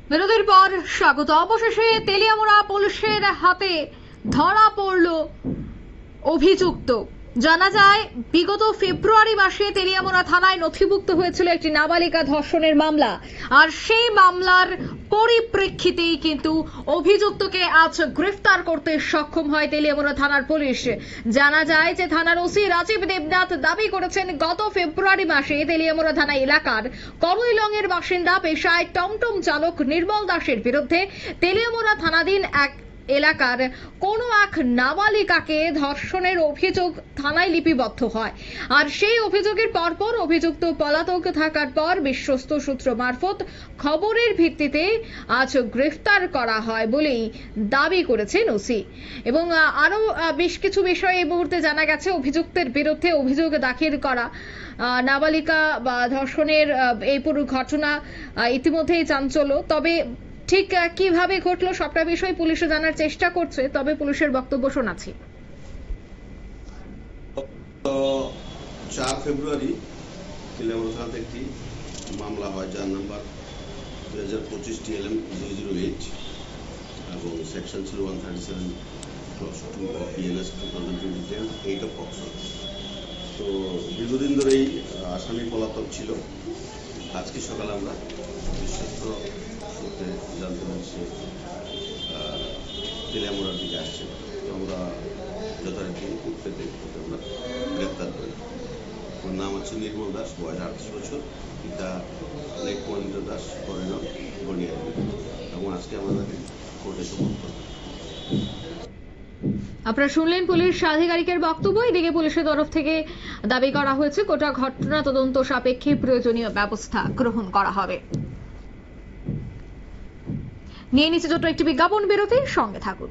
বিরতির পর স্বাগত। অবশেষে তেলিয়ামুড়া পুলিশের হাতে ধরা পড়ল অভিযুক্ত। জানা যায় বিগত ফেব্রুয়ারি মাসে তেলিয়ামুড়া থানায় নথিভুক্ত হয়েছিল একটি নাবালিকা ধর্ষণের মামলা, আর সেই মামলার পরিপ্রেক্ষিতেই কিন্তু অভিযুক্তকে আজ গ্রেফতার করতে সক্ষম হয় তেলিয়ামুড়া থানার পুলিশ। জানা যায় যে থানার ওসি রাজীব দেবনাথ দাবি করেছেন গত ফেব্রুয়ারি মাসে তেলিয়ামুড়া থানা এলাকার করইলংয়ের বাসিন্দা পেশায় টমটম চালক নির্মল দাসের বিরুদ্ধে তেলিয়ামুড়া থানাধীন এক এলাকার কোনো এক নাবালিকাকে ধর্ষণের অভিযোগ থানায় লিপিবদ্ধ হয়। আর সেই অভিযোগের পরপর অভিযুক্ত পলাতক থাকার পর বিশ্বস্ত সূত্র মারফত খবরের ভিত্তিতে আজ গ্রেফতার করা হয় বলেই দাবি করেছেন ওসি। এবং আরো বেশ কিছু বিষয় এই মুহূর্তে জানা গেছে। অভিযুক্তের বিরুদ্ধে অভিযোগ দাখিল করা নাবালিকা বা ধর্ষণের এই পুরো ঘটনা ইতিমধ্যেই চাঞ্চল্য। তবে ঠিক কিভাবে ঘটলো সবটা বিষয় পুলিশে জানার চেষ্টা করছে, তবে পুলিশের বক্তব্য শোনাচ্ছি। 4 ফেব্রুয়ারি তেলিয়ামুড়া থানাতে একটি মামলা হয়, যার নাম্বার 2025 TLM 008 এবং সেকশন ছিল 137(2) অফ BNS 2020 অফ পক্সো। তো দীর্ঘদিন ধরেই আসামি পলাতক ছিল। আজকে সকালে আমরা বিশ্বস্ত সূত্রে জানতে পারছি তেলিয়ামুড়ার দিকে আসছে। তো আমরা যথারীতি উঠতে আমরা গ্রেপ্তার করি। ওর নাম হচ্ছে নির্মল দাস, বয়স 38 বছর, পিতা লেক মহেন্দ্র দাস, করইলং, গড়িয়া। এবং আজকে আমাদের কোর্টে সমর্থ। আপনারা শুনলেন পুলিশ আধিকারিকের বক্তব্য। এদিকে পুলিশের তরফ থেকে দাবি করা হয়েছে গোটা ঘটনা তদন্ত সাপেক্ষে প্রয়োজনীয় ব্যবস্থা গ্রহণ করা হবে। নিয়ে নিচ্ছে ছোট্ট একটি বিজ্ঞাপন বিরতি, সঙ্গে থাকুন।